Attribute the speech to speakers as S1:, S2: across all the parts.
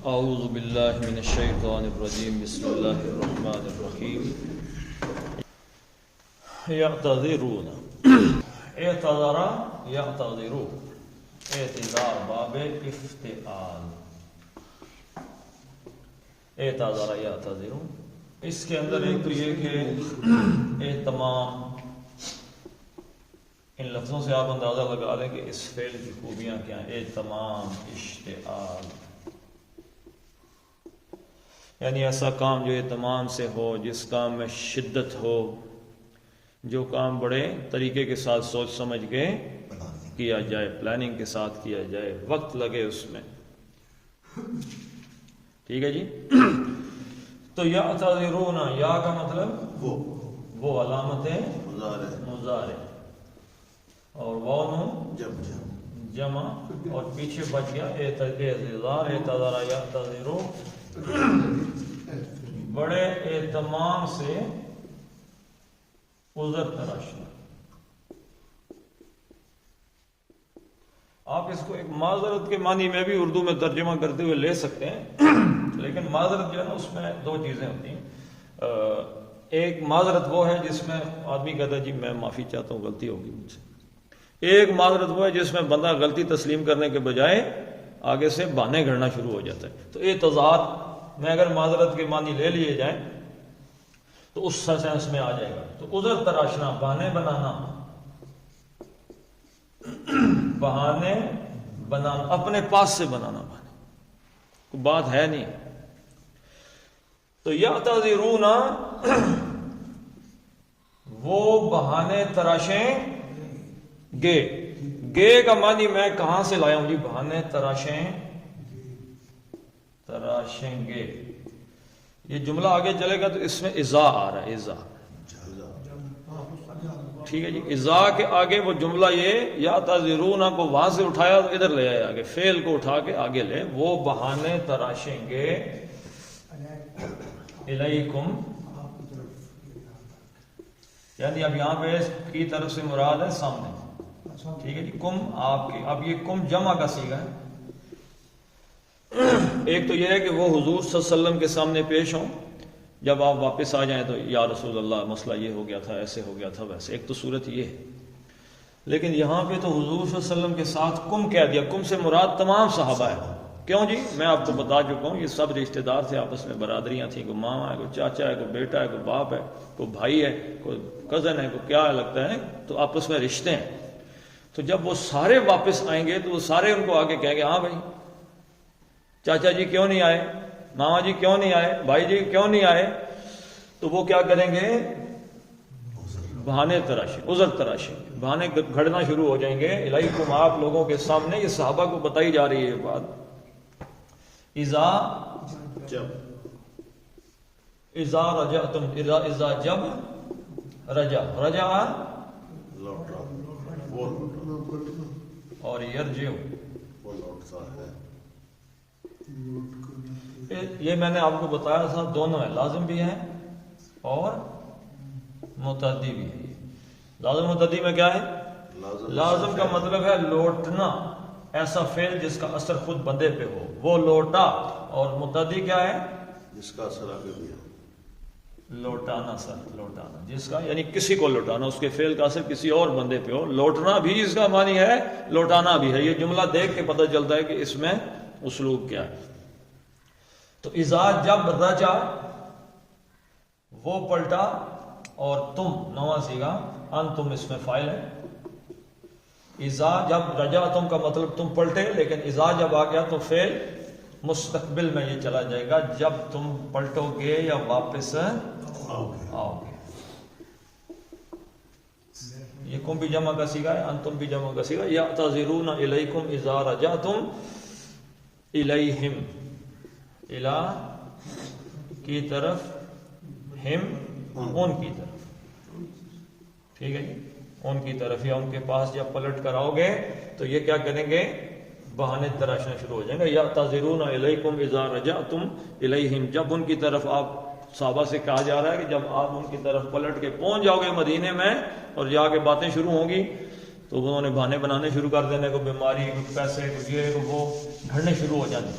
S1: اعوذ باللہ من الشیطان الرجیم بسم اللہ الرحمن الرحیم یعتذرون اعتذر یعتذرو اعتذار باب افتعال اعتذر یعتذرو اس کے اندر ایک تو یہ کہ اہتمام ان لفظوں سے آپ اندازہ لگا لیں کہ اس فعل کی خوبیاں کیا ہیں. اہتمام اشتعال یعنی ایسا کام جو اہتمام سے ہو، جس کام میں شدت ہو، جو کام بڑے طریقے کے ساتھ سوچ سمجھ کے کیا جائے، پلاننگ کے ساتھ کیا جائے، وقت لگے اس میں. ٹھیک ہے جی. تو یعتذرون، یا کا مطلب وہ علامت مضارع اور واو جمع اور پیچھے بچ گیا اعتذار اعتذار یعتذرو، بڑے اہتمام سے عذر تراشنا. آپ اس کو ایک معذرت کے معنی میں بھی اردو میں ترجمہ کرتے ہوئے لے سکتے ہیں، لیکن معذرت جو ہے نا اس میں دو چیزیں ہوتی ہیں. ایک معذرت وہ ہے جس میں آدمی کہتا ہے جی میں معافی چاہتا ہوں، غلطی ہوگی مجھ سے. ایک معذرت وہ ہے جس میں بندہ غلطی تسلیم کرنے کے بجائے آگے سے بہانے گھڑنا شروع ہو جاتا ہے. تو اعتذار میں اگر معذرت کے معنی لے لیے جائیں تو اس سینس میں آ جائے گا. تو عذر تراشنا، بہانے بنانا، بہانے بنانا، اپنے پاس سے بنانا بہانے، کوئی بات ہے نہیں. تو یعتذرون وہ بہانے تراشیں گے کا معنی میں کہاں سے لایا ہوں جی؟ بہانے تراشیں گے. یہ جملہ آگے چلے گا تو اس میں اذا آ رہا ہے، اذا. ٹھیک ہے جی. اذا کے آگے وہ جملہ یہ یعتذرون کو وہاں سے اٹھایا تو ادھر لے آیا، آگے فعل کو اٹھا کے آگے لے. وہ بہانے تراشیں گے الیکم، یعنی اب یہاں پہ کی طرف سے مراد ہے سامنے. ٹھیک ہے جی. کم آپ کی، اب یہ کم جمع کا صیغہ ہے. ایک تو یہ ہے کہ وہ حضور صلی اللہ علیہ وسلم کے سامنے پیش ہوں، جب آپ واپس آ جائیں تو یا رسول اللہ مسئلہ یہ ہو گیا تھا، ایسے ہو گیا تھا، ویسے. ایک تو صورت یہ ہے. لیکن یہاں پہ تو حضور صلی اللہ علیہ وسلم کے ساتھ کم کہہ دیا. کم سے مراد تمام صحابہ ہے. کیوں جی؟ میں آپ کو بتا چکا ہوں یہ سب رشتہ دار تھے، آپس میں برادریاں تھیں. کوئی ماما ہے، کوئی چاچا ہے، کوئی بیٹا ہے، کوئی باپ ہے، کوئی بھائی ہے، کوئی کزن ہے، کوئی کیا لگتا ہے. تو آپس میں رشتے ہیں. تو جب وہ سارے واپس آئیں گے تو وہ سارے ان کو آگے کہیں گے ہاں بھائی چاچا جی کیوں نہیں آئے، ماما جی کیوں نہیں آئے، بھائی جی کیوں نہیں آئے. تو وہ کیا کریں گے؟ بہانے تراشیں، عذر تراشیں، بہانے گھڑنا شروع ہو جائیں گے. الیکم، آپ لوگوں کے سامنے. یہ صحابہ کو بتائی جا رہی ہے بات. اذا رجعتم، اذا جب رجع اور یرجع، یہ میں نے آپ کو بتایا تھا دونوں ہے، لازم بھی ہے اور متعدی بھی ہے. لازم متعدی میں کیا ہے؟ لازم کا مطلب ہے لوٹنا، ایسا فعل جس کا اثر خود بندے پہ ہو، وہ لوٹا. اور متعدی کیا ہے؟
S2: جس کا اثر آگے بھی ہو،
S1: لوٹانا. سر لوٹانا جس کا، یعنی کسی کو لوٹانا، اس کے فعل کا اثر کسی اور بندے پہ ہو. لوٹنا بھی اس کا معنی ہے، لوٹانا بھی ہے. یہ جملہ دیکھ کے پتہ چلتا ہے کہ اس میں اسلوب کیا ہے. تو اذا جب رجع وہ پلٹا، اور تم نواں صیغہ، انتم اس میں فاعل ہے. اذا جب رجع تم کا مطلب تم پلٹے، لیکن اذا جب آ گیا تو فعل مستقبل میں یہ چلا جائے گا، جب تم پلٹو گے یا واپس آؤ گے. یہ کم بھی جمع کا صیغہ ہے، انتم بھی جمع کا صیغہ. یعتذرون الیکم اذا رجعتم الیہم، الا کی طرف، ہم ان کی طرف. ٹھیک ہے جی. ان کی طرف یا ان کے پاس جب پلٹ کر آؤ گے تو یہ کیا کریں گے؟ بہانے تراشنا شروع ہو جائیں گے. یعتذرون الیکم اذا رجعتم الیہم، جب ان کی طرف آپ صحابہ سے کہا جا رہا ہے کہ جب آپ ان کی طرف پلٹ کے پہنچ جاؤ گے مدینے میں اور جا کے باتیں شروع ہوں گی تو انہوں نے بہانے بنانے شروع کر دینے کو، بیماری، کوئی پیسے، کوئی یہ وہ گھڑنے شروع ہو جاتے.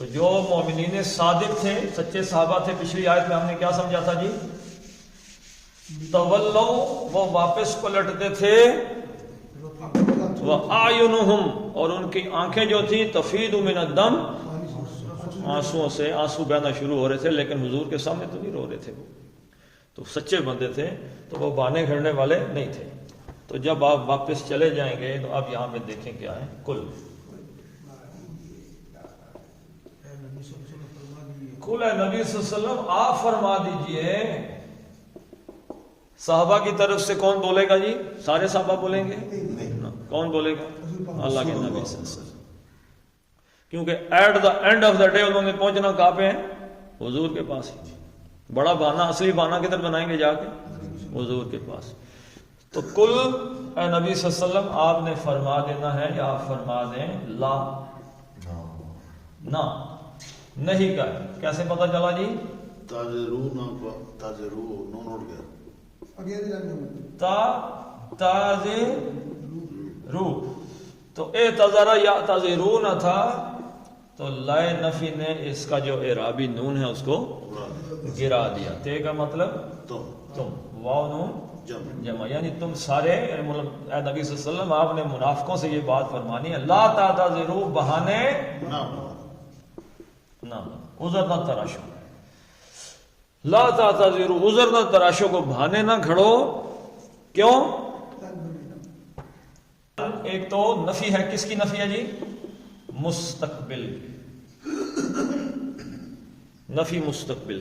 S1: تو جو مومنین صادق تھے، سچے صحابہ تھے، پچھلی آیت میں ہم نے کیا سمجھا تھا جی؟ تولو، وہ واپس پلٹتے تھے، وَأَعْيُنُهُمْ، اور ان کی آنکھیں جو تھیں، تفیض من الدم، آنسوؤں سے آنسو بہنا شروع ہو رہے تھے، لیکن حضور کے سامنے تو نہیں رو رہے تھے وہ تو سچے بندے تھے، تو وہ بہانے گھڑنے والے نہیں تھے۔ تو جب آپ واپس چلے جائیں گے تو آپ یہاں پہ دیکھیں کیا ہے، کل اے نبی صلی اللہ علیہ وسلم آپ فرما دیجئے۔ صحابہ کی طرف سے کون بولے گا جی؟ سارے صحابہ بولیں گے؟ کون بولے گا؟ اللہ کے نبی صلی اللہ علیہ وسلم، کیونکہ at the end of the day انہوں نے پہنچنا کہاں پہ ہے؟ حضور کے پاس ہی۔ بڑا بہانہ، اصلی بہانہ کدھر بنائیں گے جا کے؟ حضور کے پاس۔ تو کل اے نبی صلی اللہ علیہ وسلم آپ نے فرما دینا ہے، یا آپ فرما دیں لا، نہ، نہیں کا ہے۔ کیسے پتا چلا جی؟
S2: تاجرو نون اڑ گیا،
S1: رو، تو اے تذرا یا تذرون تھا، تو لائے نفی نے اس کا جو اعرابی نون ہے اس کو گرا دیا۔ تے کا مطلب تم، واو نون جمع، یعنی تم سارے، اے نبی صلی اللہ علیہ وسلم آپ نے منافقوں سے یہ بات فرمانی ہے، لا تعتذروا، بہانے نہ، عذر نہ تراشو، لا تعتذروا، عذر نہ تراشو، کو بہانے نہ کھڑو۔ کیوں؟ ایک تو نفی ہے، کس کی نفی ہے جی؟ مستقبل، نفی مستقبل،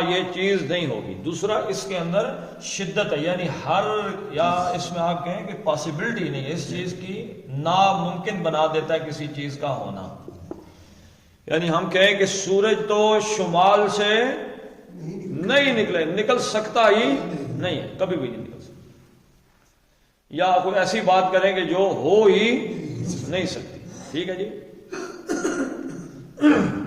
S1: یہ چیز نہیں ہوگی۔ دوسرا اس کے اندر شدت ہے، یعنی ہر، یا اس میں آپ کہیں کہ پاسبلٹی نہیں ہے، اس چیز کی ناممکن بنا دیتا ہے کسی چیز کا ہونا۔ یعنی ہم کہیں کہ سورج تو شمال سے نہیں نکل سکتا ہی نہیں ہے، کبھی بھی نہیں نکل سکتا، یا کوئی ایسی بات کریں کہ جو ہو ہی نہیں سکتی، ٹھیک ہے جی۔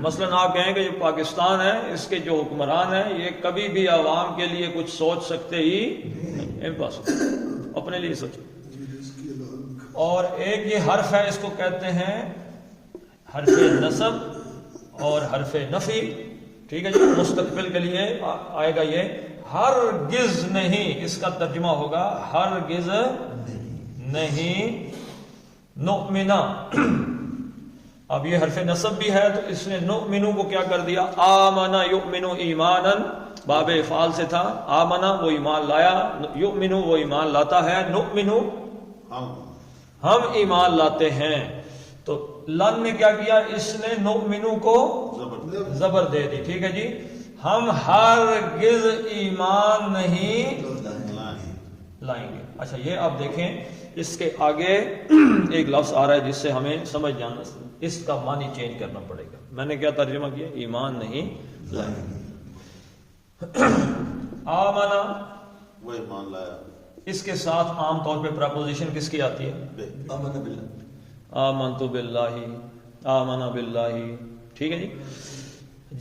S1: مثلا آپ کہیں کہ جو پاکستان ہے، اس کے جو حکمران ہیں، یہ کبھی بھی عوام کے لیے کچھ سوچ سکتے ہی نہیں، امپاسبل، اپنے لیے سوچو۔ اور ایک یہ حرف ہے، اس کو کہتے ہیں حرف نصب اور حرف نفی، ٹھیک ہے جی۔ مستقبل کے لیے آئے گا یہ ہرگز نہیں، اس کا ترجمہ ہوگا ہرگز نہیں، نؤمنا۔ اب یہ حرف نصب بھی ہے، تو اس نے نؤمنو کو کیا کر دیا؟ آمنا یؤمنو ایمانا، باب افعال سے تھا، آمنا وہ ایمان لایا، یؤمنو وہ ایمان لاتا ہے، نؤمنو ہم ایمان لاتے ہیں۔ تو لن نے کیا کیا؟ اس نے نؤمنو کو زبر دے دی، ٹھیک ہے جی۔ ہم ہرگز ایمان نہیں لائیں گے۔ اچھا یہ آپ دیکھیں، اس کے آگے ایک لفظ آ رہا ہے جس سے ہمیں سمجھ جانا، اس کا معنی چینج کرنا پڑے گا۔ میں نے کیا ترجمہ کیا؟ ایمان نہیں لائیں گے۔ آمنا،
S2: وہ ایمان لایا،
S1: اس کے ساتھ عام طور پہ پریپوزیشن کس کی آتی ہے؟
S2: آمن باللہ،
S1: آمنت باللہ، آمنا باللہ، ٹھیک ہے جی۔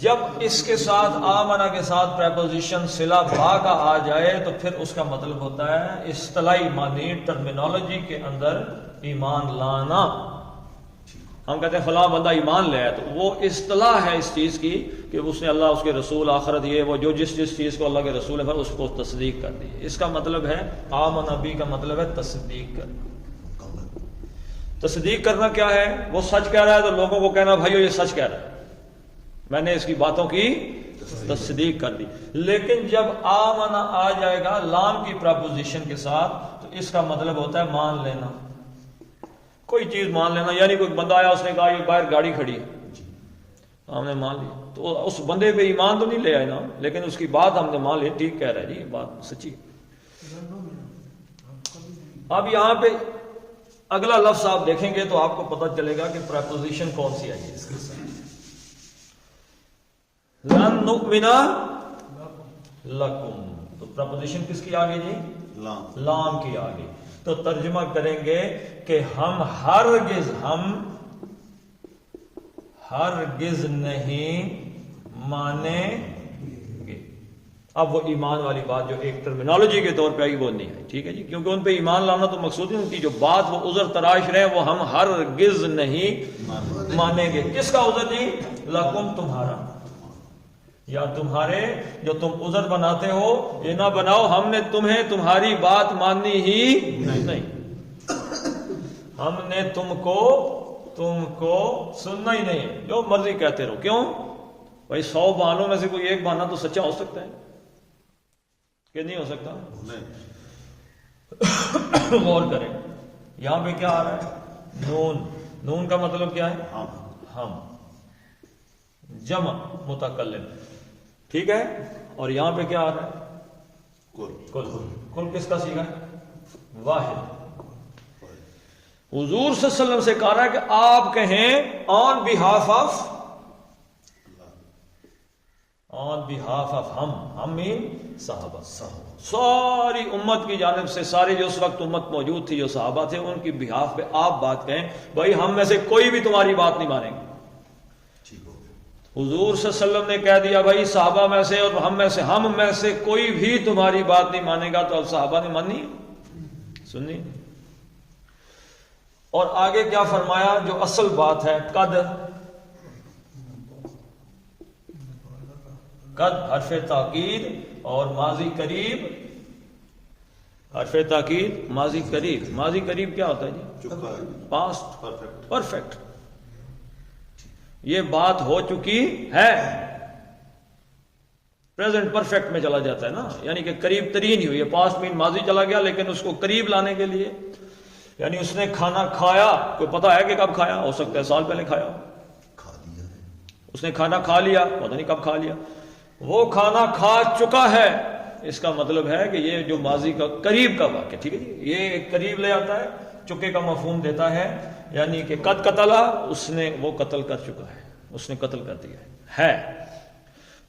S1: جب اس کے ساتھ آمنا کے ساتھ پریپوزیشن صلہ با کا آ جائے تو پھر اس کا مطلب ہوتا ہے اصطلاحی معنی، ٹرمینالوجی کے اندر ایمان لانا۔ ہم کہتے ہیں فلاں بندہ ایمان لے آیا، تو وہ اصطلاح ہے اس چیز کی کہ اس نے اللہ، اس کے رسول، آخرت، یہ وہ جو جس چیز کو اللہ کے رسول ہے اس کو تصدیق کر دی۔ اس کا مطلب ہے آمنا بھی کا مطلب ہے تصدیق کرنا۔ تصدیق کرنا کیا ہے؟ وہ سچ کہہ رہا ہے تو لوگوں کو کہنا بھائیو یہ سچ کہہ رہا ہے، میں نے اس کی باتوں کی تصدیق کر دی۔ لیکن جب آمنا آ جائے گا لام کی پریپوزیشن کے ساتھ تو اس کا مطلب ہوتا ہے مان لینا، کوئی چیز مان لینا۔ یعنی کوئی بندہ آیا، اس نے کہا یہ باہر گاڑی کھڑی ہے، ہم نے مان لیا، تو اس بندے پہ ایمان تو نہیں لے آئے نا، لیکن اس کی بات ہم نے مان لی، ٹھیک کہہ رہا ہے جی، یہ بات سچی۔ اب یہاں پہ اگلا لفظ آپ دیکھیں گے تو آپ کو پتہ چلے گا کہ پریپوزیشن کون سی آئی ہے اس کے ساتھ۔ لن نؤمن لکم، تو پریپوزیشن کس کی آگے جی؟ لام کی آگے۔ تو ترجمہ کریں گے کہ ہم ہرگز نہیں مانیں گے۔ اب وہ ایمان والی بات جو ایک ٹرمینالوجی کے طور پہ آئی وہ نہیں ہے، ٹھیک ہے جی، کیونکہ ان پہ ایمان لانا تو مقصود ہے، ان کی جو بات وہ عذر تراش رہے وہ ہم ہرگز نہیں مانیں گے. کس کا عذر جی؟ لکم تمہارا، یا تمہارے جو تم عذر بناتے ہو یہ نہ بناؤ، ہم نے تمہیں تمہاری بات ماننی ہی نہیں، ہم نے تم کو سننا ہی نہیں، جو مرضی کہتے رہو. کیوں بھائی 100 بہانوں میں سے کوئی ایک بہانہ تو سچا ہو سکتا ہے کہ نہیں ہو سکتا؟ غور کریں یہاں پہ کیا آ رہا ہے؟ نون کا مطلب کیا ہے؟ ہم، جمع متکلم، ٹھیک ہے. اور یہاں پہ کیا آ رہا ہے؟ کل کس کا صیغہ ہے؟ واحد. حضور صلی اللہ علیہ وسلم سے کہا رہا ہے کہ آپ کہیں آن بہاف آف ہم مین صحابہ، ساری امت کی جانب سے، ساری جو اس وقت امت موجود تھی جو صحابہ تھے ان کی بہاف پہ آپ بات کہیں بھائی ہم میں سے کوئی بھی تمہاری بات نہیں مانیں گے. حضور صلی اللہ علیہ وسلم نے کہہ دیا بھائی صحابہ میں سے اور ہم میں سے کوئی بھی تمہاری بات نہیں مانے گا، تو اب صحابہ نے مانی سننی. اور آگے کیا فرمایا جو اصل بات ہے؟ قد حرف تاکید اور ماضی قریب، حرف تاکید ماضی قریب. ماضی قریب کیا ہوتا ہے جی؟ Past perfect. یہ بات ہو چکی ہے، پریزنٹ پرفیکٹ میں چلا جاتا ہے نا، یعنی کہ قریب ترین ہی ہوئی ہے. پاسٹ مین ماضی چلا گیا، لیکن اس کو قریب لانے کے لیے، یعنی اس نے کھانا کھایا، کوئی پتہ ہے کہ کب کھایا؟ ہو سکتا ہے سال پہلے کھایا، اس نے کھانا کھا لیا، پتہ نہیں کب کھا لیا. وہ کھانا کھا چکا ہے، اس کا مطلب ہے کہ یہ جو ماضی کا قریب کا واقعہ، ٹھیک ہے جی، یہ قریب لے آتا ہے، چکے کا مفہوم دیتا ہے، یعنی کہ قد قتلا، اس نے وہ قتل کر چکا ہے، اس نے قتل کر دیا ہے.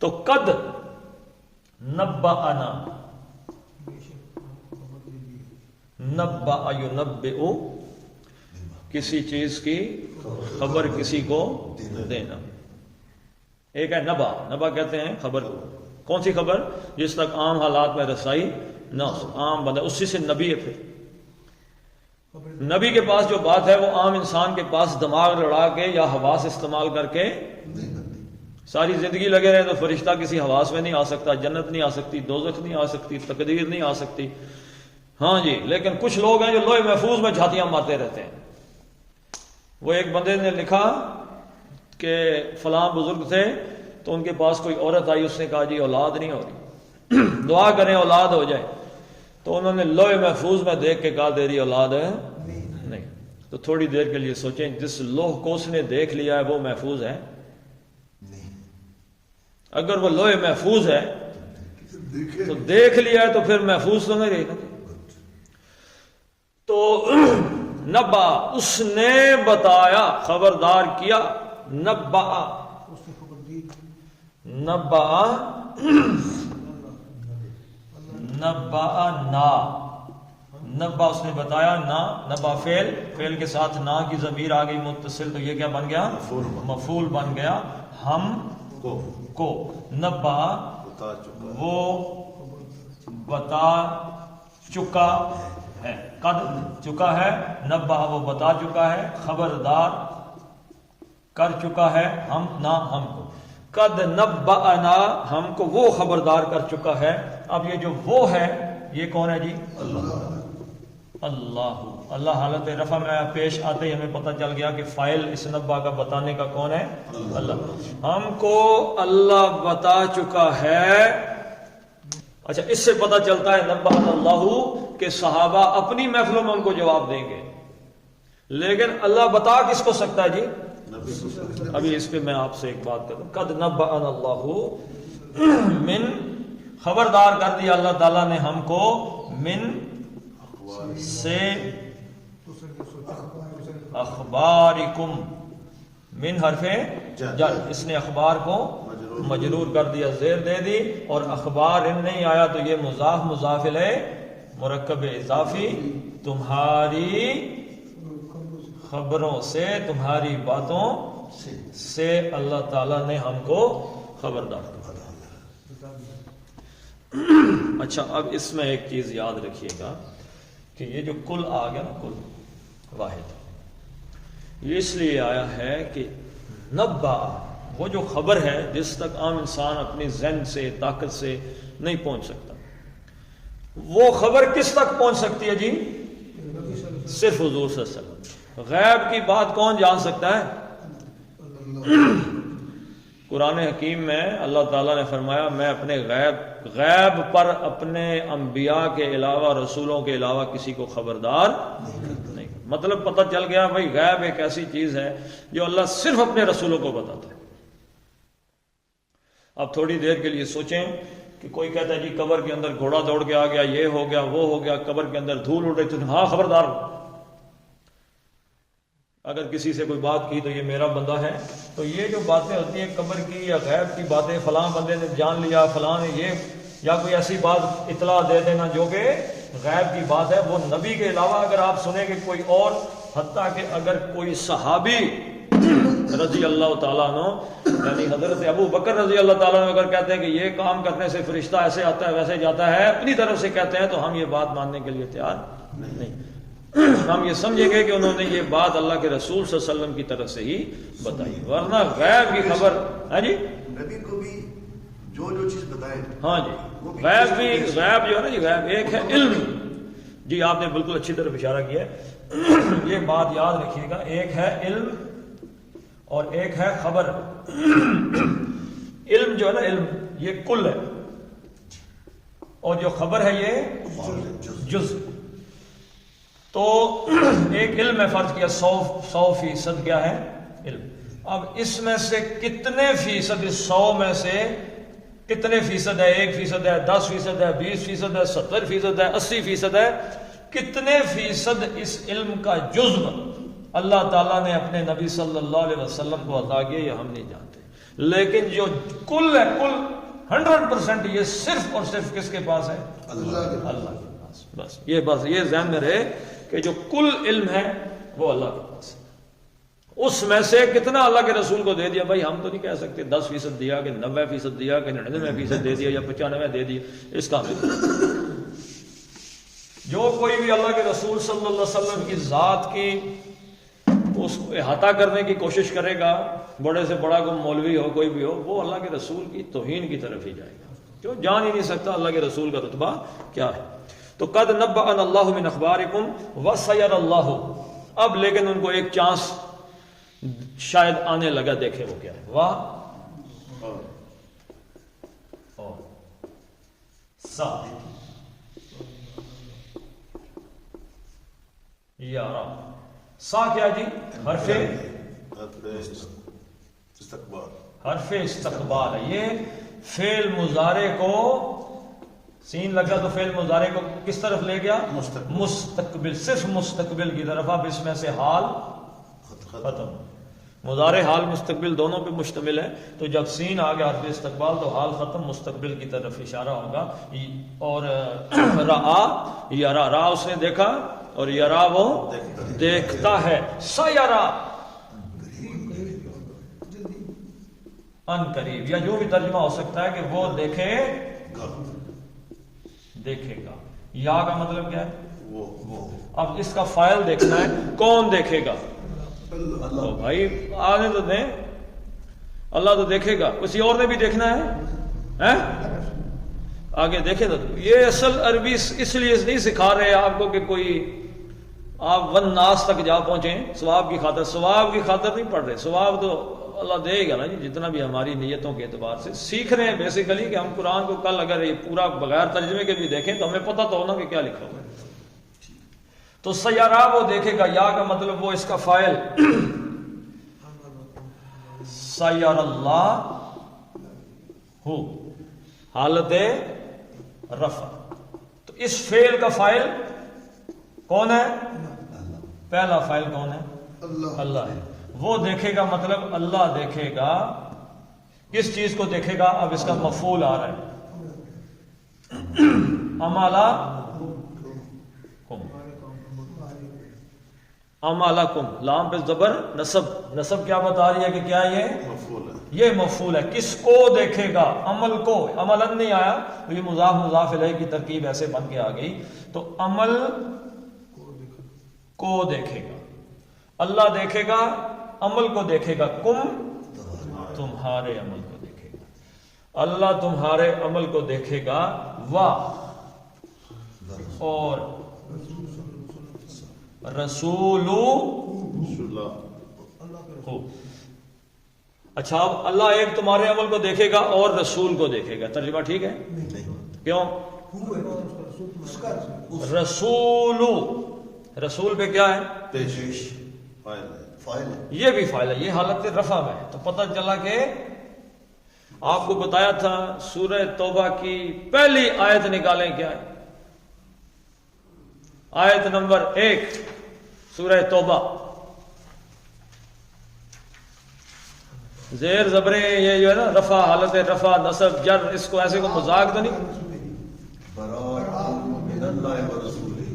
S1: تو قد نبأنا، نبأ ينبئ، کسی چیز کی خبر کسی کو دینا. ایک ہے نبا کہتے ہیں خبر کو. کون سی خبر؟ جس تک عام حالات میں رسائی نہ ہو، عام بندہ، اسی سے نبی ہے. پھر نبی کے پاس جو بات ہے وہ عام انسان کے پاس دماغ لڑا کے یا حواس استعمال کر کے ساری زندگی لگے رہے تو فرشتہ کسی حواس میں نہیں آ سکتا، جنت نہیں آ سکتی، دوزخ نہیں آ سکتی، تقدیر نہیں آ سکتی. ہاں جی، لیکن کچھ لوگ ہیں جو لوح محفوظ میں جھاتیاں مارتے رہتے ہیں. وہ ایک بندے نے لکھا کہ فلاں بزرگ تھے تو ان کے پاس کوئی عورت آئی، اس نے کہا جی اولاد نہیں ہو رہی، دعا کریں اولاد ہو جائے. تو انہوں نے لوح محفوظ میں دیکھ کے کہا تیری اولاد ہے نہیں. تو تھوڑی دیر کے لیے سوچیں، جس لوح کو اس نے دیکھ لیا ہے وہ محفوظ ہے؟ اگر وہ لوح محفوظ ہے تو دیکھ لیا ہے تو پھر محفوظ تو نہیں رہے گا. تو نبا، اس نے بتایا، خبردار کیا. نبا نبا اس نے بتایا. نبا فعل کے ساتھ نا کی ضمیر آ گئی متصل، تو یہ کیا بن گیا؟ مفعول بن گیا. ہم کو نبا وہ بتا چکا ہے، قد چکا ہے، نبا وہ بتا چکا ہے، خبردار کر چکا ہے، ہم کو. قد نبأنا، ہم کو وہ خبردار کر چکا ہے. اب یہ جو وہ ہے یہ کون ہے جی؟ اللہ حالت رفع میں پیش آتے ہی ہمیں پتہ چل گیا کہ فاعل اس نبا کا بتانے کا کون ہے؟ اللہ. ہم کو اللہ بتا چکا ہے. اچھا، اس سے پتہ چلتا ہے نبا اللہ کہ صحابہ اپنی محفلوں میں ان کو جواب دیں گے، لیکن اللہ بتا کس کو سکتا ہے جی؟ ابھی اس پہ میں آپ سے ایک بات کروں. قد نبأنا اللہ، من خبردار کر دیا اللہ تعالیٰ نے ہم کو، من سے اخبارکم، من حرف جر، اس نے اخبار کو مجرور کر دیا، زیر دے دی، اور اخبار ان نہیں آیا تو یہ مضاف مضاف الیہ مرکب اضافی، تمہاری خبروں سے، تمہاری باتوں سے اللہ تعالیٰ نے ہم کو خبردار کیا. اچھا، اب اس میں ایک چیز یاد رکھیے گا کہ یہ جو کل آ گیا نا، کل واحد، یہ اس لیے آیا ہے کہ نبا وہ جو خبر ہے جس تک عام انسان اپنی ذہن سے طاقت سے نہیں پہنچ سکتا، وہ خبر کس تک پہنچ سکتی ہے جی؟ صرف حضور صلی اللہ علیہ وسلم۔ غیب کی بات کون جان سکتا ہے؟ قرآن حکیم میں اللہ تعالیٰ نے فرمایا میں اپنے غیب پر اپنے انبیاء کے علاوہ، رسولوں کے علاوہ کسی کو خبردار نہیں۔ مطلب پتہ چل گیا بھائی غیب ایک ایسی چیز ہے جو اللہ صرف اپنے رسولوں کو بتاتا ہے۔ اب تھوڑی دیر کے لیے سوچیں کہ کوئی کہتا ہے جی قبر کے اندر گھوڑا دوڑ کے آ گیا، یہ ہو گیا وہ ہو گیا، قبر کے اندر دھول اڑ رہی، تو ہاں خبردار ہو، اگر کسی سے کوئی بات کی تو یہ میرا بندہ ہے۔ تو یہ جو باتیں ہوتی ہیں قبر کی یا غیب کی باتیں، فلاں بندے نے جان لیا، فلاں نے یہ، یا کوئی ایسی بات اطلاع دے دینا جو کہ غیب کی بات ہے، وہ نبی کے علاوہ اگر آپ سنیں کہ کوئی اور، حتیٰ کہ اگر کوئی صحابی رضی اللہ تعالیٰ عنہ یعنی حضرت ابو بکر رضی اللہ تعالیٰ عنہ اگر کہتے ہیں کہ یہ کام کرنے سے فرشتہ ایسے آتا ہے ویسے جاتا ہے، اپنی طرف سے کہتے ہیں، تو ہم یہ بات ماننے کے لیے تیار نہیں۔ ہم یہ سمجھیں گے کہ انہوں نے یہ بات اللہ کے رسول صلی اللہ علیہ وسلم کی طرف سے ہی بتائی، ورنہ غیب کی خبر ہے جی
S3: نبی کو بھی جو چیز بتائے،
S1: ہاں جی غیب بھی، غیب جو ہے نا جی غیب ایک ہے علم، جی آپ نے بالکل اچھی طرف اشارہ کیا ہے، یہ بات یاد رکھیے گا، ایک ہے علم اور ایک ہے خبر۔ علم جو ہے نا، علم یہ کل ہے، اور جو خبر ہے یہ جز۔ تو ایک علم ہے، فرض کیا 100% کیا ہے علم۔ اب اس میں سے کتنے فیصد، اس 100 میں سے کتنے فیصد ہے؟ 1% ہے، 10% ہے، 20% ہے، 70% ہے، 80% ہے، کتنے فیصد اس علم کا جزو اللہ تعالیٰ نے اپنے نبی صلی اللہ علیہ وسلم کو عطا کیا یہ ہم نہیں جانتے، لیکن جو کل ہے، کل 100% یہ صرف اور صرف کس کے پاس ہے؟ اللہ کے پاس۔ بس یہ ذہن میں رہے کہ جو کل علم ہے وہ اللہ کے پاس ہے۔ اس میں سے کتنا اللہ کے رسول کو دے دیا بھائی ہم تو نہیں کہہ سکتے، 10% دیا کہ 90% دیا کہ 99% دے دیا یا 95 دے دیا، اس کا جو کوئی بھی اللہ کے رسول صلی اللہ علیہ وسلم کی ذات کی اس کو احاطہ کرنے کی کوشش کرے گا، بڑے سے بڑا کوئی مولوی ہو کوئی بھی ہو، وہ اللہ کے رسول کی توہین کی طرف ہی جائے گا، جو جان ہی نہیں سکتا اللہ کے رسول کا رتبہ کیا ہے۔ تو قد نبأنا اللہ من اخبارکم وسیر اللہ، اب لیکن ان کو ایک چانس شاید آنے لگا، دیکھے وہ کیا ہے۔ واہ اور سا یارا، سا کیا جی؟ حرف
S2: استقبال،
S1: حرف استقبال ہے، یہ فعل مضارع کو سین لگا تو فعل مضارع کو کس طرف لے گیا؟ مستقبل، صرف مستقبل کی طرف۔ اب اس میں سے حال ختم، مضارع حال مستقبل دونوں پہ مشتمل ہے، تو جب سین آ گیا حرف استقبال تو حال ختم، مستقبل کی طرف اشارہ ہوگا۔ اور رآ، یرا، را اس نے دیکھا اور یرا وہ دیکھتا ہے، سیرا ان قریب، یا جو بھی ترجمہ ہو سکتا ہے کہ وہ دیکھے گا۔ یا کا مطلب کیا ہے؟ وہ۔ اب اس کا فاعل دیکھنا ہے، کون دیکھے گا؟ اللہ۔ بھائی آنے تو دیں، اللہ تو دیکھے گا، کسی اور نے بھی دیکھنا ہے، آگے دیکھے تو۔ یہ اصل عربی اس لیے نہیں سکھا رہے آپ کو کہ کوئی آپ ون ناس تک جا پہنچیں ثواب کی خاطر، ثواب کی خاطر نہیں پڑھ رہے، ثواب تو اللہ دے گا نا جی، جتنا بھی ہماری نیتوں کے اعتبار سے سیکھ رہے ہیں بیسیکلی، کہ ہم قرآن کو کل اگر یہ پورا بغیر ترجمے کے بھی دیکھیں تو ہمیں پتہ تو ہونا کہ کیا لکھا ہوا ہے۔ تو سیارہ وہ دیکھے گا، یا کا مطلب وہ اس کا فاعل سیار اللہ ہو، حالت رفع۔ تو اس فعل کا فاعل کون ہے؟ پہلا فاعل کون ہے؟ اللہ ہے۔ وہ دیکھے گا مطلب اللہ دیکھے گا، کس چیز کو دیکھے گا؟ اب اس کا مفعول آ رہا ہے، امالا امالکم، لام پہ زبر نصب، نصب کیا بتا رہی ہے کہ کیا یہ
S2: مفعول ہے،
S1: یہ مفعول ہے، کس کو دیکھے گا؟ عمل کو، عملاً نہیں آیا تو یہ مضاف مضاف الیہ کی ترکیب ایسے بن کے آ گئی، تو عمل کو دیکھے گا۔ اللہ دیکھے گا عمل کو دیکھے گا، کم تمہارے عمل کو دیکھے گا، اللہ تمہارے عمل کو دیکھے گا، اور رسول اچھا اب اللہ ایک تمہارے عمل کو دیکھے گا اور رسول کو دیکھے گا، ترجمہ ٹھیک ہے؟ کیوں؟ رسول پہ کیا ہے؟
S2: پیش فائل ہے،
S3: فائل ہے.
S1: یہ بھی فائل ہے، یہ حالت رفع میں ہے، تو پتہ چلا کہ آپ کو بتایا تھا سورہ توبہ کی پہلی آیت نکالیں، کیا ہے؟ آیت نمبر 1 سورہ توبہ، زیر زبرے یہ جو ہے نا رفع، حالت رفع، نصب، جر، اس کو ایسے کو مذاق تو نہیں؟
S3: براءۃ من اللہ ورسولہ،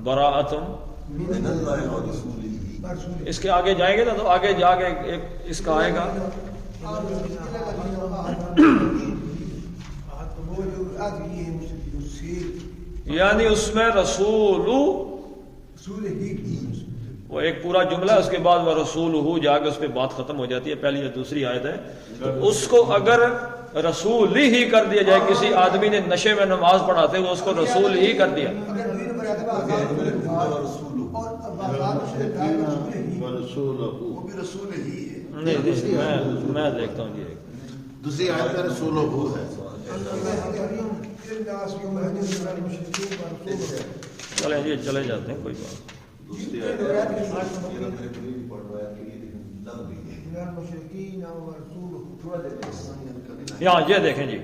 S1: براءۃ
S3: من اللہ ورسولہ.
S1: اس کے آگے جائیں گے نا تو آگے جا کے ایک اس کا آئے گا یعنی اس میں رسول، وہ ایک پورا جملہ ہے، اس کے بعد وہ رسول جا کے اس پہ بات ختم ہو جاتی ہے، پہلی یا دوسری آیت ہے. تو اس کو اگر رسول ہی کر دیا جائے، کسی آدمی نے نشے میں نماز پڑھاتے ہوئے اس کو رسول ہی کر دیا،
S3: وہ بھی رسول ہی ہے.
S1: نہیں میں دیکھتا ہوں یہ
S2: دوسری آیت میں رسول ہو ہے.
S1: چلیں جی چلے جاتے ہیں، کوئی بات
S2: دوسری آیت
S1: یہاں یہ دیکھیں جی،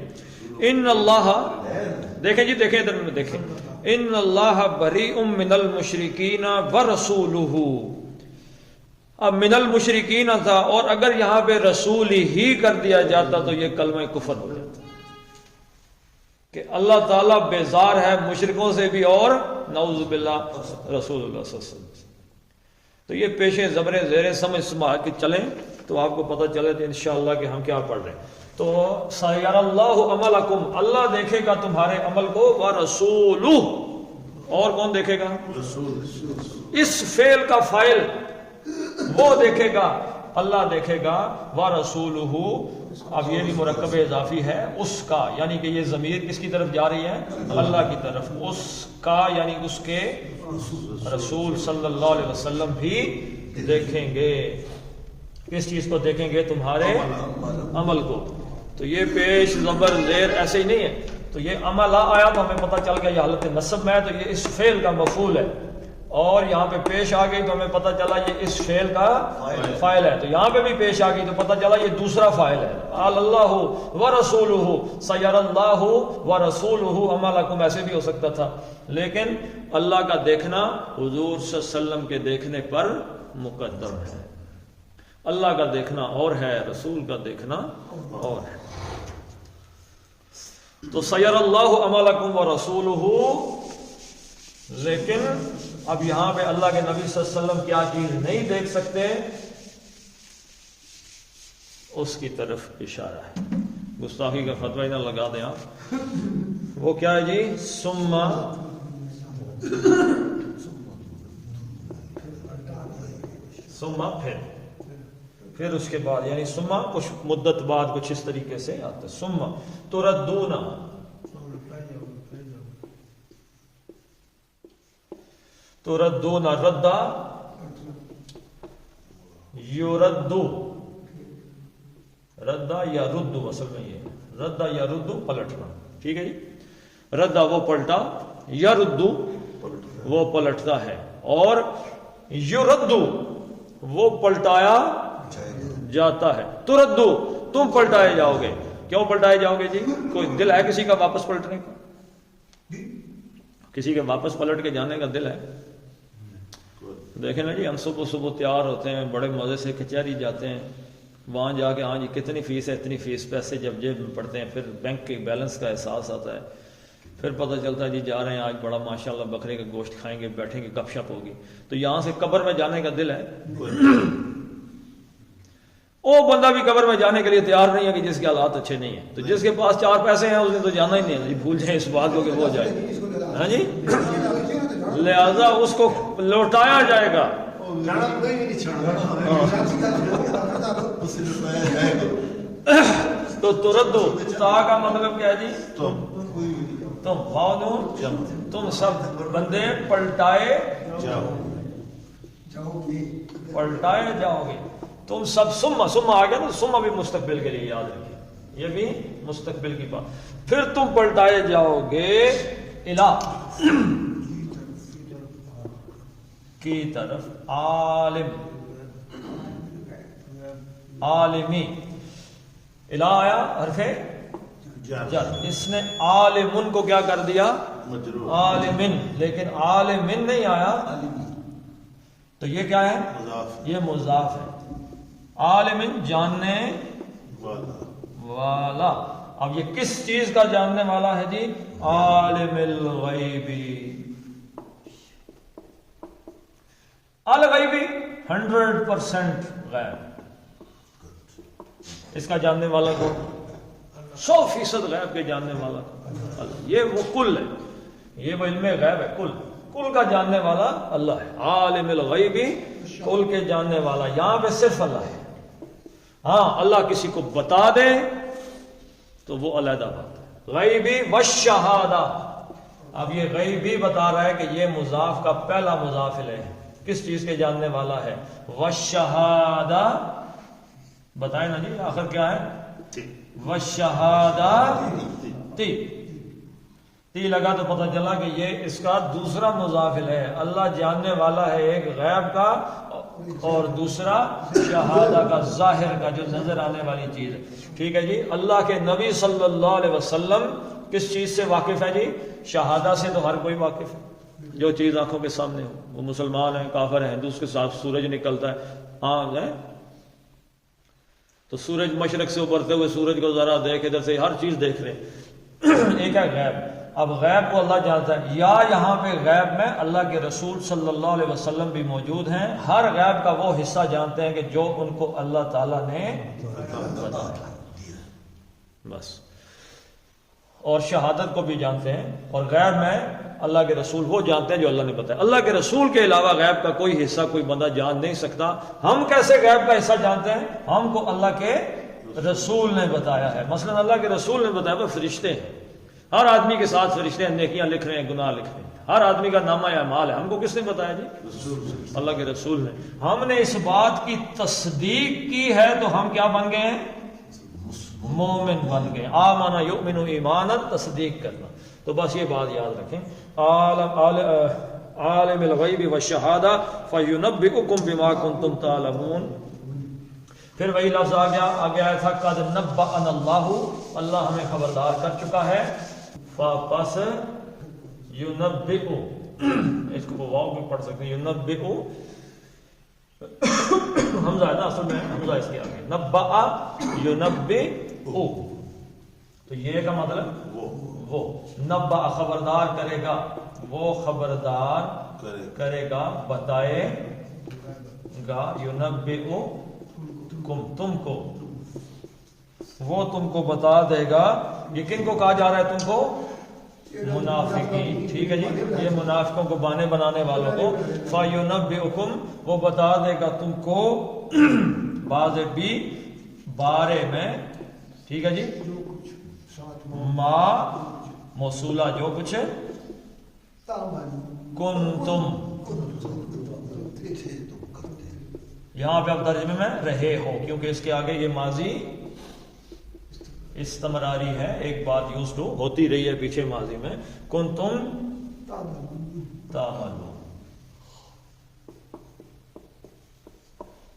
S1: ان اللہ، دیکھیں جی دیکھیں ادھر میں دیکھیں، ان اللہ بریء من المشرکین ورسولہ. اب من المشرکین تھا، اور اگر یہاں پہ رسول ہی کر دیا جاتا تو یہ کلمہ کفر ہو جاتا کہ اللہ تعالیٰ بیزار ہے مشرکوں سے بھی، اور نعوذ باللہ رسول اللہ صلی اللہ علیہ وسلم. تو یہ پیشے زبریں زیریں سمجھ کے چلیں تو آپ کو پتہ چلے تو انشاءاللہ کہ ہم کیا پڑھ رہے ہیں. تو سَيَرَى اللَّهُ عَمَلَكُمْ، اللہ دیکھے گا تمہارے عمل کو، وَرَسُولُهُ، اور کون دیکھے گا؟
S2: رسول.
S1: اس فعل کا فاعل وہ دیکھے گا، اللہ دیکھے گا، وَرَسُولُهُ. اب یہ بھی مرکب اضافی ہے، اس کا، یعنی کہ یہ ضمیر کس کی طرف جا رہی ہے؟ اللہ کی طرف. اس کا یعنی اس کے رسول صلی اللہ علیہ وسلم بھی دیکھیں گے. کس چیز کو دیکھیں گے؟ تمہارے عمل کو. تو یہ پیش زبر زیر ایسے ہی نہیں ہے. تو یہ عمل آیا تو ہمیں پتہ چل گیا یہ حالت نصب میں ہے، تو یہ اس فعل کا مفعول ہے، اور یہاں پہ پیش آ گئی تو ہمیں پتہ چلا یہ اس فعل کا فاعل ہے. تو یہاں پہ بھی پیش آ گئی تو پتہ چلا یہ دوسرا فاعل ہے. اللہ ورسولہ، سیر اللہ ورسولہ عملکم، ایسے بھی ہو سکتا تھا، لیکن اللہ کا دیکھنا حضور صلی اللہ علیہ وسلم کے دیکھنے پر مقدم ہے. اللہ کا دیکھنا اور ہے، رسول کا دیکھنا اور ہے. تو سیر اللہ عملکم ورسولہ، لیکن اب یہاں پہ اللہ کے نبی صلی اللہ علیہ وسلم کیا چیز نہیں دیکھ سکتے، اس کی طرف اشارہ ہے. گستاخی کا فتوی نہ لگا دیں آپ. وہ کیا ہے جی؟ ثم پھر اس کے بعد، یعنی ثم کچھ مدت بعد کچھ اس طریقے سے آتا ہے. ثم تردون، تردون، ردا یردو، ردا یا ردو، اصل میں یہ ردا یا ردو پلٹنا. ٹھیک ہے جی. ردا وہ پلٹا، یا ردو وہ پلٹتا ہے، اور یردو وہ پلٹایا جاتا ہے. تردو تم پلٹائے جاؤ گے. کیوں پلٹائے جاؤ گے جی؟ کوئی دل ہے کسی کا واپس پلٹنے کا؟ کسی کے واپس پلٹ کے جانے کا دل ہے؟ دیکھیں نا جی، ہم صبح صبح تیار ہوتے ہیں، بڑے مزے سے کچہری جاتے ہیں، وہاں جا کے ہاں جی کتنی فیس ہے، اتنی فیس، پیسے جب جیب میں پڑتے ہیں، پھر بینک کے بیلنس کا احساس آتا ہے، پھر پتہ چلتا ہے جی جا رہے ہیں آج بڑا ماشاءاللہ بکرے کا گوشت کھائیں گے، بیٹھیں گے، گپ شپ ہوگی. تو یہاں سے قبر میں جانے کا دل ہے؟ وہ بندہ بھی قبر میں جانے کے لیے تیار نہیں ہے کہ جس کے حالات اچھے نہیں ہیں. تو جس کے پاس 4 پیسے ہیں اس نے تو جانا ہی نہیں ہے جی، بھول جائیں اس بات کو کہ وہ جائے. ہاں جی، لہذا اس کو لوٹایا جائے گا.
S4: جانا کوئی بھی نہیں چھوڑنا.
S3: اسے لٹایا جائے گا.
S1: تو تردو تا کا مطلب کیا ہے جی؟
S3: تم
S1: تم واو نون تم سب بندے پلٹائے پلٹائے جاؤ گے. تم سب سما آ گیا نا, سما بھی مستقبل کے لیے یاد رکھیے, یہ بھی مستقبل کی بات. پھر تم پلٹائے جاؤ گے الہ کی طرف, عالم عالمی. الہ آیا حرف جر, اس نے عالمن کو کیا کر دیا؟
S2: مجرور.
S1: عالمن. لیکن عالمن نہیں آیا, تو یہ کیا ہے؟
S2: مضاف
S1: یہ مضاف ہے. عالمن جاننے والا. اب یہ کس چیز کا جاننے والا ہے جی؟ عالم الغیبی. الغیبی 100% غیب. اس کا جاننے والا کو 100% غیب کے جاننے والا کو. یہ وہ کل ہے, یہ وہ علم غیب ہے. کل کا جاننے والا اللہ ہے. عالم الغیبی, کل کے جاننے والا. یہاں پہ صرف اللہ ہے. ہاں اللہ کسی کو بتا دے تو وہ علیحدہ بات ہے. غیبی والشہادہ. اب یہ غیبی بتا رہا ہے کہ یہ مضاف کا پہلا مضاف الیہ ہے. کس چیز کے جاننے والا ہے؟ والشہادہ. بتائیں نا جی آخر کیا ہے؟ والشہادہ تی لگا تو پتہ چلا کہ یہ اس کا دوسرا مضاف الیہ ہے. اللہ جاننے والا ہے ایک غیب کا اور دوسرا شہادہ کا, ظاہر کا, جو نظر آنے والی چیز ہے. ٹھیک ہے جی. اللہ کے نبی صلی اللہ علیہ وسلم کس چیز سے واقف ہے جی؟ شہادہ سے تو ہر کوئی واقف ہے, جو چیز آنکھوں کے سامنے ہو. وہ مسلمان ہیں, کافر ہیں, ہندو, اس کے ساتھ سورج نکلتا ہے, ہاں ہے تو سورج مشرق سے ابھرتے ہوئے سورج کو ذرا دیکھ, ادھر سے ہر چیز دیکھ رہے ہیں. ایک ہے غیب. اب غیب کو اللہ جانتا ہے. یا یہاں پہ غیب میں اللہ کے رسول صلی اللہ علیہ وسلم بھی موجود ہیں. ہر غیب کا وہ حصہ جانتے ہیں کہ جو ان کو اللہ تعالیٰ نے بتایا بس. اور شہادت کو بھی جانتے ہیں. اور غیب میں اللہ کے رسول وہ جانتے ہیں جو اللہ نے بتایا. اللہ کے رسول کے علاوہ غیب کا کوئی حصہ کوئی بندہ جان نہیں سکتا. ہم کیسے غیب کا حصہ جانتے ہیں؟ ہم کو اللہ کے رسول نے بتایا ہے. مثلا اللہ کے رسول نے بتایا وہ فرشتے ہیں, ہر آدمی کے ساتھ فرشتے ہیں, نیکیاں لکھ رہے ہیں, گناہ لکھ رہے ہیں, ہر آدمی کا نامہ اعمال ہے. ہم کو کس نے بتایا جی؟ اللہ کے رسول نے. ہم نے اس بات کی تصدیق کی ہے تو ہم کیا بن گئے ہیں؟ مومن بن گئے. آمنا یؤمن ایمانا, تصدیق کرنا. تو بس یہ بات یاد رکھیں. عالم الغیب والشہادہ فینبئکم بما کنتم تعلمون. پھر وہی لفظ آ گیا تھا قد نبأنا اللہ, اللہ ہمیں خبردار کر چکا ہے. پس یونبئو, اس کو واو بھی پڑھ سکتے ہیں, یونبئو حمزہ ہے نا اصل میں, حمزہ اس کے آگے. نبأ یونبئو, تو یہ کا مطلب وہ نبأ خبردار کرے گا, وہ خبردار کرے گا, بتائے گا. یونبئو تم کو, وہ تم کو بتا دے گا. یہ کن کو کہا جا رہا ہے؟ تم کو منافقین. ٹھیک ہے جی, یہ منافقوں کو بانے بنانے والوں کو. فَيُنَبِّئُكُمْ, وہ بتا دے گا تم کو, بعض بھی بارے میں. ٹھیک ہے جی. ما موصولہ جو کچھ ہے, کنتم, یہاں پہ اب ترجمے میں رہے ہو, کیونکہ اس کے آگے یہ ماضی استمراری ہے, ایک بات یوز ٹو ہوتی رہی ہے پیچھے ماضی میں. کنتم تعملون,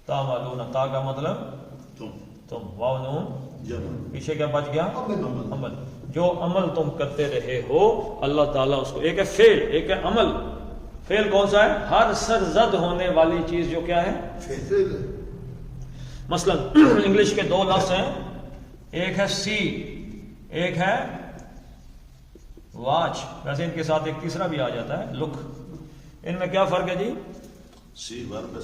S1: تعملون, تا کا مطلب تم, واو نون, پیچھے کیا بچ گیا؟ عمل. جو عمل تم کرتے رہے ہو اللہ تعالیٰ اس کو, ایک ہے فعل, ایک ہے عمل. فعل کون سا ہے؟ ہر سرزد ہونے والی چیز جو کیا ہے؟ مثلا انگلش کے دو لفظ ہیں, ایک ہے سی, ایک ہے واچ. ویسے ان کے ساتھ ایک تیسرا بھی آ جاتا ہے, لک. ان میں کیا فرق ہے جی؟
S2: سی ورب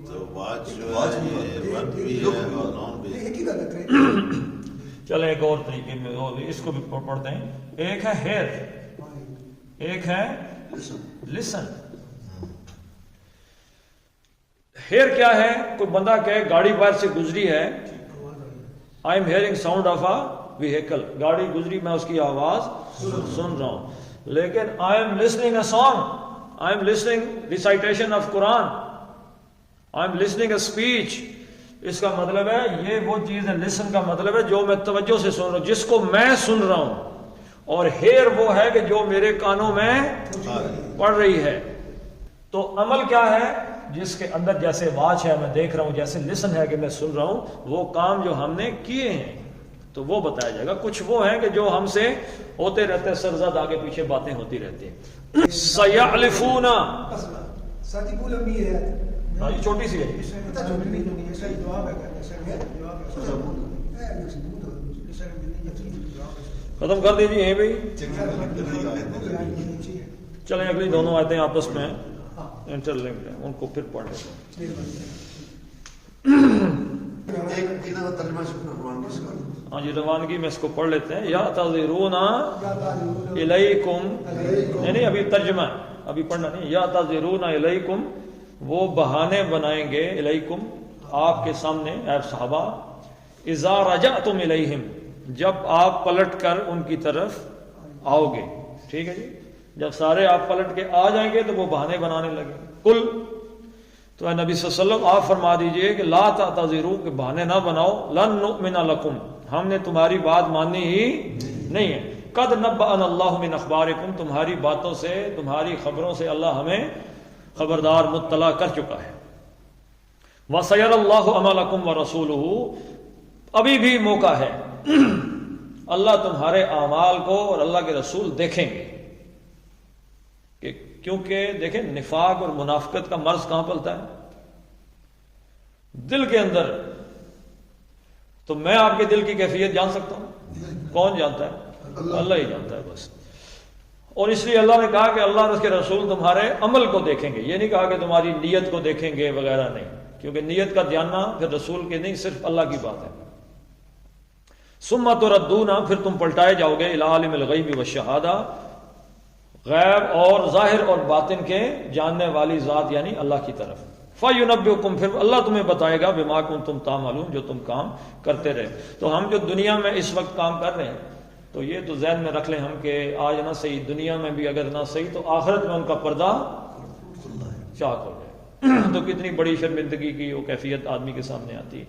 S2: تو واچ جو ہے ورب بھی ہے اور نون بھی ہے.
S1: چلیں ایک اور طریقے میں اس کو بھی پڑھتے ہیں. ایک ہے ہیئر, ایک ہے لسن. ہیئر کیا ہے؟ کوئی بندہ کہے گاڑی باہر سے گزری ہے, I am hearing sound of a vehicle, گاڑی گزری میں اس کی آواز سن رہا ہوں. لیکن I am listening a song, I am listening recitation of Quran, I am listening a speech. اس کا مطلب ہے یہ وہ چیز ہے, لسن کا مطلب ہے جو میں توجہ سے سن رہا ہوں, جس کو میں سن رہا ہوں. اور ہیئر وہ ہے کہ جو میرے کانوں میں پڑ رہی ہے. تو عمل کیا ہے؟ جس کے اندر جیسے واچ ہے میں دیکھ رہا ہوں, جیسے لسن ہے کہ میں سن رہا ہوں, وہ کام جو ہم نے کیے ہیں تو وہ بتایا جائے گا. کچھ وہ ہیں کہ جو ہم سے ہوتے رہتے ہیں, سرزد آگے پیچھے باتیں ہوتی رہتی ہیں. سَيَعْلِفُونَ,
S5: ساتھی بول امی ہے
S1: ہاں یہ چھوٹی سی ہے,
S5: پتہ چھوٹی نہیں ہے, صحیح جواب ہے,
S1: ختم کر دیجیے ہیں بھائی. چلیں اگلی دونوں آیتیں آپس میں انٹر لنکڈ ہیں, ان کو پھر پڑھ لیتے ہیں. ہاں جی روانگی میں اس کو پڑھ لیتے ہیں. یا تعذرون الیکم, نہیں ابھی ترجمہ, ابھی پڑھنا نہیں. یا تعذرون الیکم, وہ بہانے بنائیں گے الیکم آپ کے سامنے اے صحابہ, اذا رجعتم الیہم, جب آپ پلٹ کر ان کی طرف آؤ گے. ٹھیک ہے جی, جب سارے آپ پلٹ کے آ جائیں گے تو وہ بہانے بنانے لگے. کل, تو اے نبی صلی اللہ علیہ وسلم آپ فرما دیجئے کہ لا تعتذروا, کہ بہانے نہ بناؤ, لن نؤمن لکم, ہم نے تمہاری بات ماننی ہی نہیں ہے. قد نبأنا اللہ من اخبارکم, تمہاری باتوں سے, تمہاری خبروں سے اللہ ہمیں خبردار مطلع کر چکا ہے. وَسَيَرَ اللَّهُ عَمَلَكُمْ وَرَسُولُهُ, ابھی بھی موقع ہے, اللہ تمہارے اعمال کو اور اللہ کے رسول دیکھیں گے. کہ کیونکہ دیکھیں نفاق اور منافقت کا مرض کہاں پلتا ہے؟ دل کے اندر. تو میں آپ کے دل کی کیفیت جان سکتا ہوں؟ کون جانتا ہے؟ اللہ ہی جانتا ہے بس. اور اس لیے اللہ نے کہا کہ اللہ اور اس کے رسول تمہارے عمل کو دیکھیں گے, یہ نہیں کہا کہ تمہاری نیت کو دیکھیں گے وغیرہ, نہیں, کیونکہ نیت کا جاننا پھر رسول کے نہیں, صرف اللہ کی بات ہے. ثم تردون, پھر تم پلٹائے جاؤ گے, الی عالم الغیب والشہادہ, غیب اور ظاہر اور باطن کے جاننے والی ذات یعنی اللہ کی طرف. فَيُنَبِّئُكُمْ, پھر اللہ تمہیں بتائے گا, بِمَا كُنتُمْ تَعْمَلُونَ, جو تم کام کرتے رہے. تو ہم جو دنیا میں اس وقت کام کر رہے ہیں, تو یہ تو ذہن میں رکھ لیں ہم کہ آج نہ صحیح, دنیا میں بھی اگر نہ صحیح, تو آخرت میں ان کا پردہ چاک ہو جائے. تو کتنی بڑی شرمندگی کی وہ کیفیت آدمی کے سامنے آتی ہے.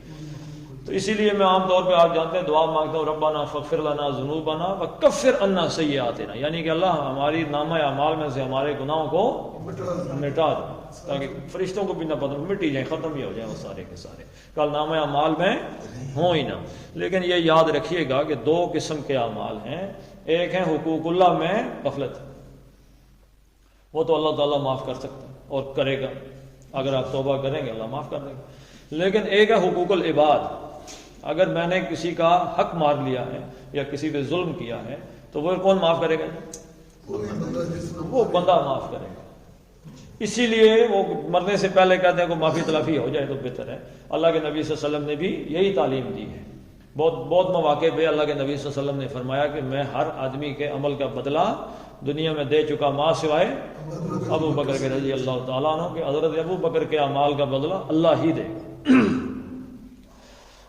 S1: تو اسی لیے میں عام طور پہ آپ جانتے ہیں دعا مانگتا ہوں, ربنا فاغفر لنا ذنوبنا وکفر عنا سیئاتنا, یعنی کہ اللہ ہماری نامہ اعمال میں سے ہمارے گناہوں کو مٹا دو, تاکہ فرشتوں کو بھی نہ پتہ, مٹی جائیں, ختم ہی ہو جائیں وہ سارے کے سارے, کل نامہ اعمال میں ہوں ہی نہ. لیکن یہ یاد رکھیے گا کہ دو قسم کے اعمال ہیں. ایک ہے حقوق اللہ میں غفلت, وہ تو اللہ تعالیٰ معاف کر سکتا ہے اور کرے گا, اگر آپ توبہ کریں گے اللہ معاف کر دے گا. لیکن ایک ہے حقوق العباد, اگر میں نے کسی کا حق مار لیا ہے یا کسی پہ ظلم کیا ہے تو وہ کون معاف کرے گا؟ وہ بندہ معاف کرے گا. اسی لیے وہ مرنے سے پہلے کہتے ہیں کہ معافی تلافی ہو جائے تو بہتر ہے. اللہ کے نبی صلی اللہ علیہ وسلم نے بھی یہی تعلیم دی ہے. بہت مواقع پہ اللہ کے نبی صلی اللہ علیہ وسلم نے فرمایا کہ میں ہر آدمی کے عمل کا بدلہ دنیا میں دے چکا, ماں سوائے ابو بکر کے رضی اللہ تعالیٰ عنہ, کہ حضرت ابو بکر کے اعمال کا بدلہ اللہ ہی دے گا.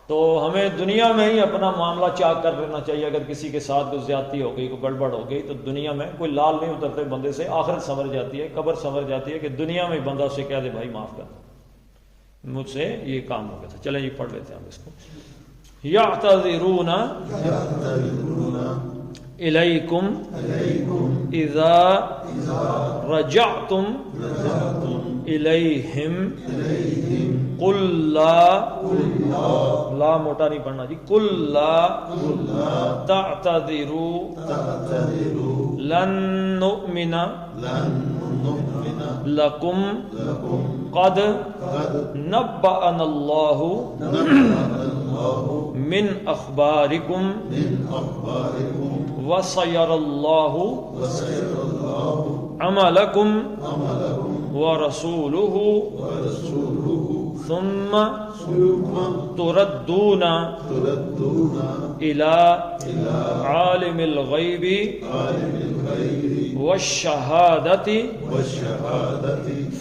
S1: تو ہمیں دنیا میں ہی اپنا معاملہ چاک کر لینا چاہیے. اگر کسی کے ساتھ کوئی زیادتی ہو گئی, کوئی گڑبڑ ہو گئی, تو دنیا میں کوئی لال نہیں اترتے بندے سے, آخرت سنور جاتی ہے, قبر سنور جاتی ہے, کہ دنیا میں بندہ سے کہہ دے بھائی معاف کر, مجھ سے یہ کام ہو گیا تھا. چلیں جی پڑھ لیتے ہیں ہم اس کو. یعتذرون الیکم اذا رجعتم الیہم قل لا موٹا نہیں پڑھنا جی, قل لا تعتذروا لن نؤمن لکم قد نبأنا اللہ من اخبارکم وَسَيَرَ اللَّهُ عَمَلَكُمْ وَرَسُولُهُ ثم تردون إلى عالم الغيب والشهادة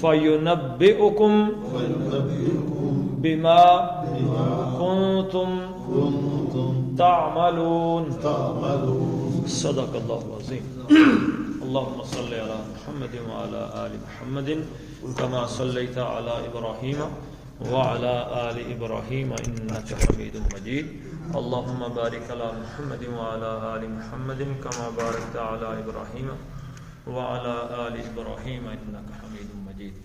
S1: فينبئكم بما كنتم تعملون. صدق الله العظيم. اللهم صل على محمد وعلى آل محمد كما صليت على إبراهيم وعلى آل إبراهيم إنك حميد مجيد. اللهم بارك على محمد وعلى آل محمد كما باركت على إبراهيم وعلى آل إبراهيم إنك حميد مجيد.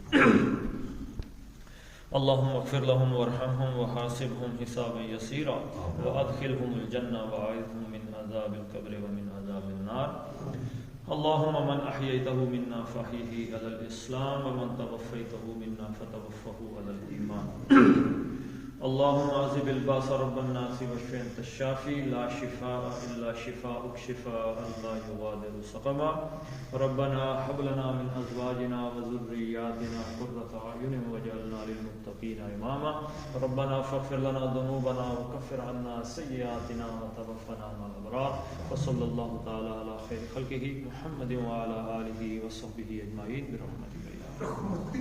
S1: اللهم اغفر لهم وارحمهم وحاسبهم حسابا يسيرا وأدخلهم الجنة وأعذهم من عذاب القبر ومن عذاب النار. اللهم من أحييته منا فأحيه على الإسلام ومن توفيته منا فتوفه على الإيمان. اللهم عذب الباس رب الناس واشف أنت الشافي لا شفاء إلا شفاءك شفاء لا يغادر سقما. ربنا هب لنا من أزواجنا وذرياتنا قرة أعين واجعلنا للمتقين إماما. ربنا فاغفر لنا ذنوبنا وكفر عنا سيئاتنا وتوفنا مع الأبرار. وصلى الله تعالى على خير خلقه محمد وعلى آله وصحبه أجمعين برحمتك يا رب.